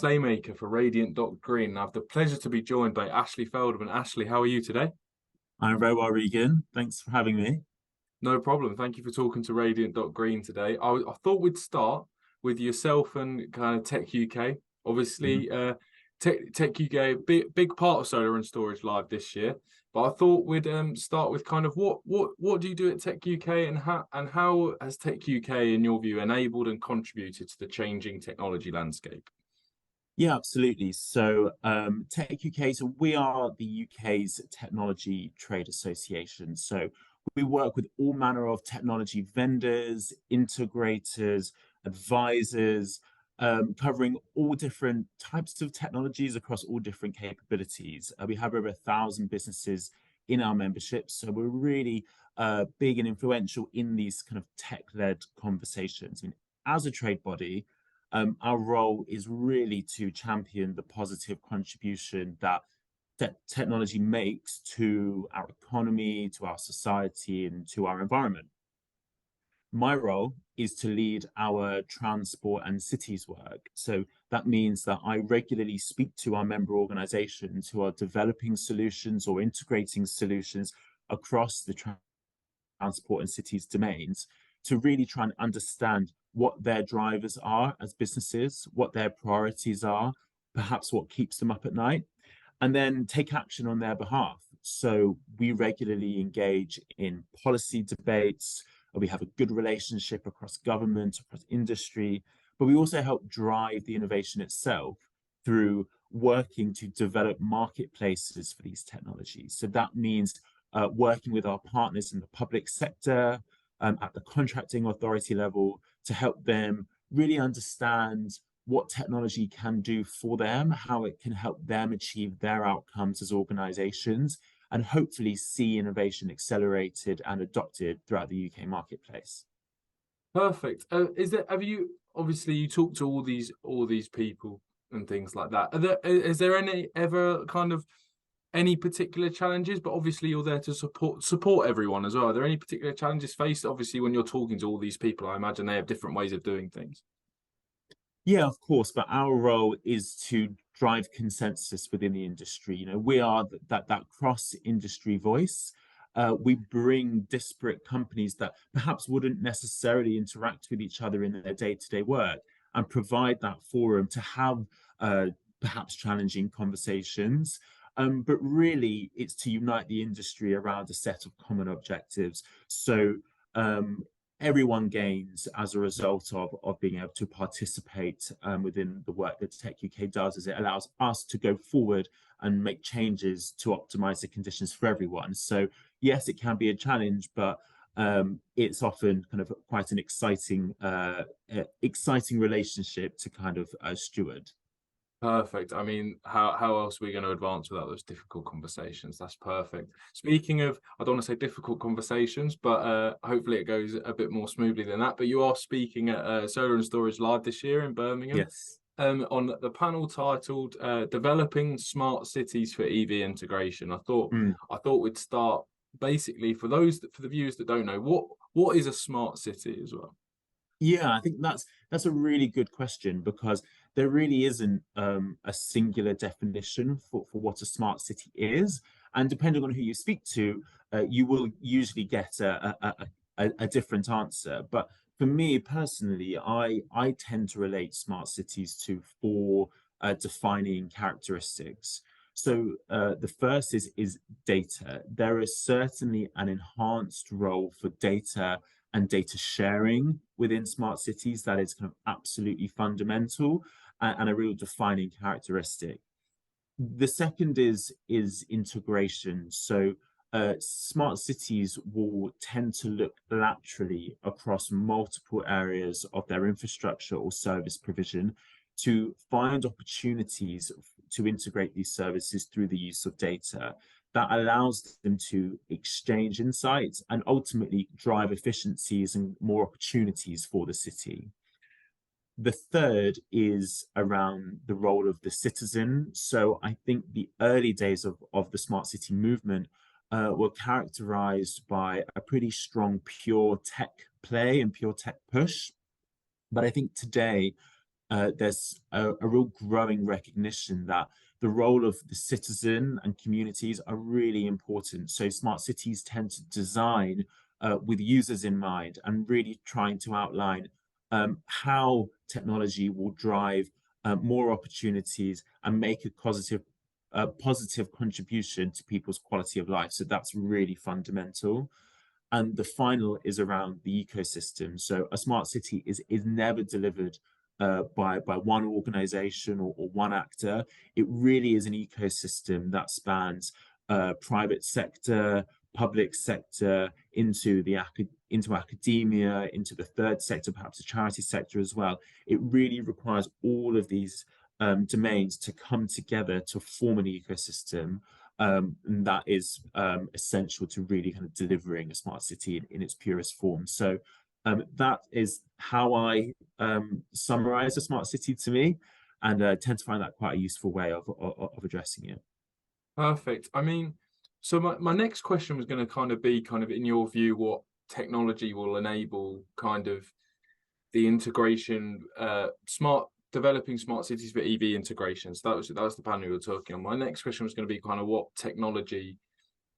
display maker for Radiant.Green, and I have the pleasure to be joined by Ashley Feldman. Ashley, how are you today? I'm very well, Regan. Thanks for having me. No problem. Thank you for talking to Radiant.Green today. I thought we'd start with yourself and kind of TechUK. Mhm. Obviously, TechUK, big part of Solar and Storage Live this year. But I thought we'd start with kind of what do you do at TechUK, and how has TechUK, in your view, enabled and contributed to the changing technology landscape? Yeah, absolutely. So, Tech UK, so we are the UK's technology trade association. So, we work with all manner of technology vendors, integrators, advisors, covering all different types of technologies across all different capabilities. We have over 1,000 businesses in our membership. So, we're really big and influential in these kind of tech-led conversations. I mean, as a trade body, our role is really to champion the positive contribution that technology makes to our economy, to our society, and to our environment. My role is to lead our transport and cities work. So that means that I regularly speak to our member organizations who are developing solutions or integrating solutions across the transport and cities domains to really try and understand what their drivers are as businesses, what their priorities are, perhaps what keeps them up at night, and then take action on their behalf. So we regularly engage in policy debates. We have a good relationship across government, across industry, but we also help drive the innovation itself through working to develop marketplaces for these technologies. So that means working with our partners in the public sector, at the contracting authority level, to help them really understand what technology can do for them, how it can help them achieve their outcomes as organizations, and hopefully see innovation accelerated and adopted throughout the UK marketplace. Perfect. Have you obviously you talk to all these people and things like that. Is there any ever kind of any particular challenges? But obviously you're there to support everyone as well. Are there any particular challenges faced? Obviously, when you're talking to all these people, I imagine they have different ways of doing things. Yeah, of course, but our role is to drive consensus within the industry. You know, we are that cross-industry voice. We bring disparate companies that perhaps wouldn't necessarily interact with each other in their day-to-day work and provide that forum to have uh, perhaps challenging conversations. But really, it's to unite the industry around a set of common objectives. So um, everyone gains as a result of being able to participate within the work that Tech UK does, as it allows us to go forward and make changes to optimize the conditions for everyone. So yes, it can be a challenge, but it's often kind of quite an exciting relationship to kind of steward. Perfect. I mean, how else are we going to advance without those difficult conversations? That's perfect. Speaking of, I don't want to say difficult conversations, but hopefully it goes a bit more smoothly than that. But you are speaking at Solar and Storage Live this year in Birmingham, Yes. on the panel titled "Developing Smart Cities for EV Integration." Mm. I thought we'd start basically for the viewers that don't know what is a smart city as well. Yeah, I think that's a really good question because there really isn't a singular definition for what a smart city is, and depending on who you speak to, you will usually get a different answer. But for me personally, I tend to relate smart cities to four defining characteristics. So the first is data. There is certainly an enhanced role for data and data sharing within smart cities that is kind of absolutely fundamental and a real defining characteristic. The second is integration. So smart cities will tend to look laterally across multiple areas of their infrastructure or service provision to find opportunities to integrate these services through the use of data that allows them to exchange insights and ultimately drive efficiencies and more opportunities for the city. The third is around the role of the citizen. So I think the early days of the smart city movement were characterized by a pretty strong pure tech play and pure tech push. But I think today there's a real growing recognition that the role of the citizen and communities are really important. So smart cities tend to design with users in mind and really trying to outline how technology will drive more opportunities and make a positive contribution to people's quality of life. So that's really fundamental. And the final is around the ecosystem. So a smart city is never delivered by one organization or one actor. It really is an ecosystem that spans private sector, public sector, into academia, into the third sector, perhaps the charity sector as well. It really requires all of these domains to come together to form an ecosystem, and that is essential to really kind of delivering a smart city in its purest form. So that is how I summarize a smart city to me, and tend to find that quite a useful way of addressing it. Perfect. I mean, so my next question was going to kind of be kind of in your view, what technology will enable kind of the integration, developing smart cities for EV integration. So that was the panel we were talking on. My next question was going to be kind of what technology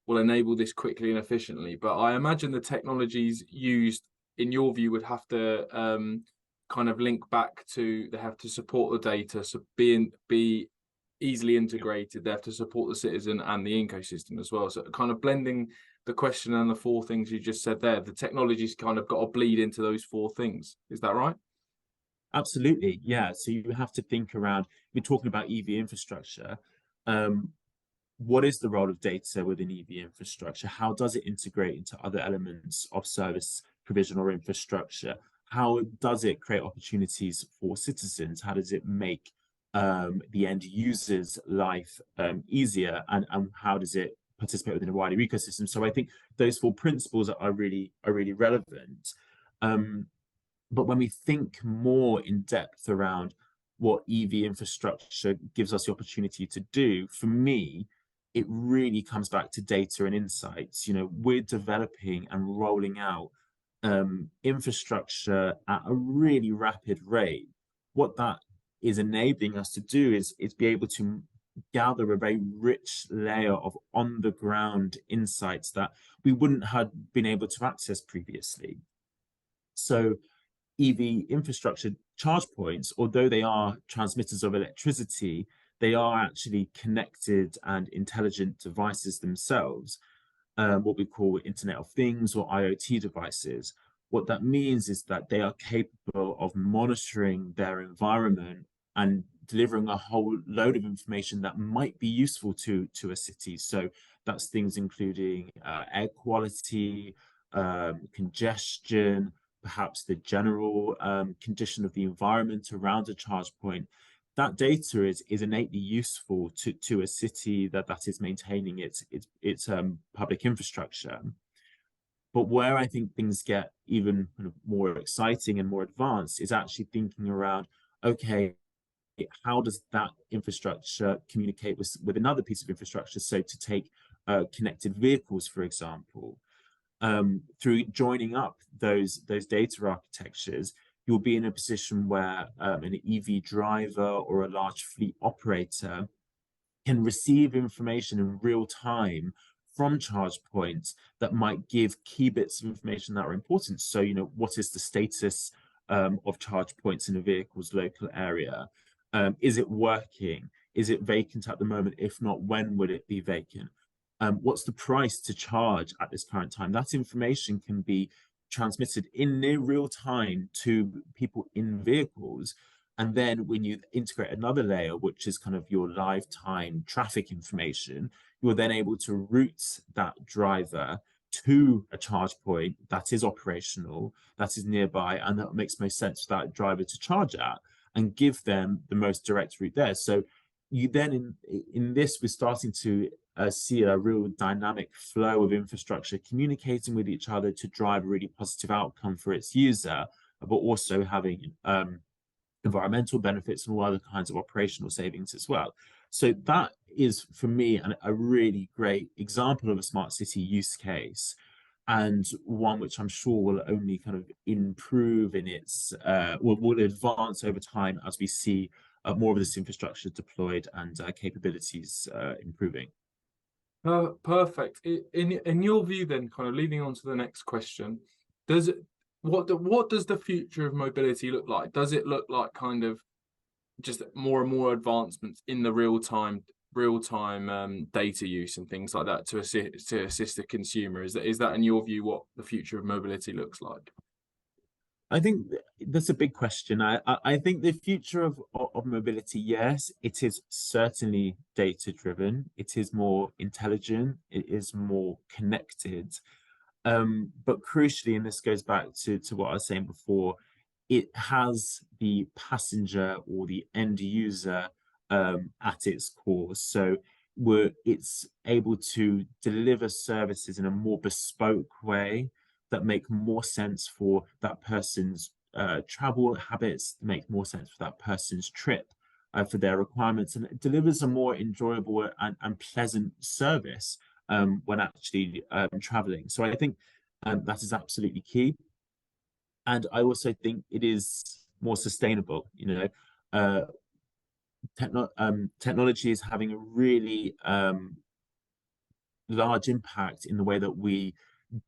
will enable this quickly and efficiently. But I imagine the technologies used, in your view, would have to kind of link back to, they have to support the data, so be easily integrated. They have to support the citizen and the ecosystem as well. So kind of blending the question and the four things you just said there, the technology's kind of got to bleed into those four things. Is that right? Absolutely, yeah. So you have to think around, we're talking about EV infrastructure. Um, what is the role of data within EV infrastructure? How does it integrate into other elements of service provision or infrastructure? How does it create opportunities for citizens? How does it make the end user's life easier? And how does it participate within a wider ecosystem? So I think those four principles are really relevant. But when we think more in depth around what EV infrastructure gives us the opportunity to do, for me, it really comes back to data and insights. We're developing and rolling out infrastructure at a really rapid rate. What that is enabling us to do is be able to gather a very rich layer of on the ground insights that we wouldn't have been able to access previously. So EV infrastructure charge points, although they are transmitters of electricity, they are actually connected and intelligent devices themselves, what we call Internet of Things or IoT devices. What that means is that they are capable of monitoring their environment and delivering a whole load of information that might be useful to a city. So that's things including air quality, congestion, perhaps the general condition of the environment around a charge point. That data is innately useful to a city that is maintaining its public infrastructure. But where I think things get even kind of more exciting and more advanced is actually thinking around, okay, how does that infrastructure communicate with another piece of infrastructure? So to take connected vehicles, for example, through joining up those data architectures, you'll be in a position where an EV driver or a large fleet operator can receive information in real time from charge points that might give key bits of information that are important. So, what is the status of charge points in a vehicle's local area? Is it working? Is it vacant at the moment? If not, when would it be vacant? What's the price to charge at this current time? That information can be transmitted in near real time to people in vehicles. And then when you integrate another layer, which is kind of your lifetime traffic information, you're then able to route that driver to a charge point that is operational, that is nearby, and that makes most sense for that driver to charge at and give them the most direct route there. So you then, in this, we're starting to see a real dynamic flow of infrastructure communicating with each other to drive a really positive outcome for its user, but also having environmental benefits and all other kinds of operational savings as well. So that is, for me, a really great example of a smart city use case. and one which I'm sure will only kind of improve in its will advance over time as we see more of this infrastructure deployed and capabilities improving. Perfect. In your view, then, kind of leading on to the next question, does it what does the future of mobility look like? Does it look like kind of just more and more advancements in the real time data use and things like that to assist the consumer? Is that in your view what the future of mobility looks like? I think that's a big question. I think the future of mobility, yes, it is certainly data driven. It is more intelligent. It is more connected. But crucially, and this goes back to what I was saying before, it has the passenger or the end user at its core. So it's able to deliver services in a more bespoke way that make more sense for that person's travel habits, make more sense for that person's trip, for their requirements, and it delivers a more enjoyable and pleasant service when actually traveling. So I think that is absolutely key. And I also think it is more sustainable. Uh, technology is having a really large impact in the way that we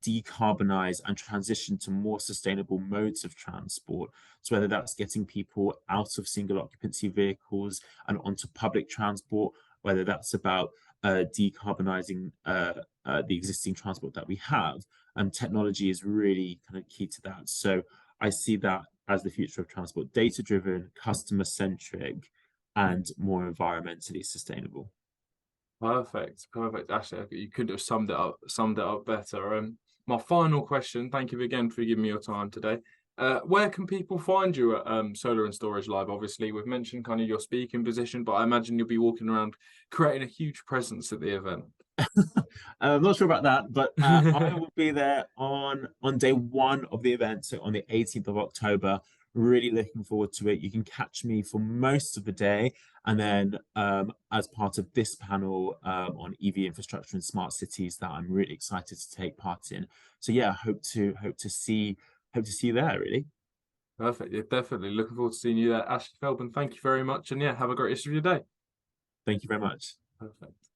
decarbonize and transition to more sustainable modes of transport. So whether that's getting people out of single occupancy vehicles and onto public transport, whether that's about decarbonizing the existing transport that we have, and technology is really kind of key to that. So I see that as the future of transport: data driven, customer centric, and more environmentally sustainable. Perfect, perfect. Actually, you couldn't have summed it up better. My final question. Thank you again for giving me your time today. Where can people find you at Solar and Storage Live? Obviously, we've mentioned kind of your speaking position, but I imagine you'll be walking around creating a huge presence at the event. I'm not sure about that, but I will be there on day one of the event, so on the 18th of October. Really looking forward to it. You can catch me for most of the day, and then as part of this panel on EV infrastructure and smart cities that I'm really excited to take part in. So yeah, hope to see you there. Really, Perfect. Yeah, definitely. Looking forward to seeing you there. Ashley Feldman, thank you very much. And yeah, have a great rest of your day. thank you very much. Perfect.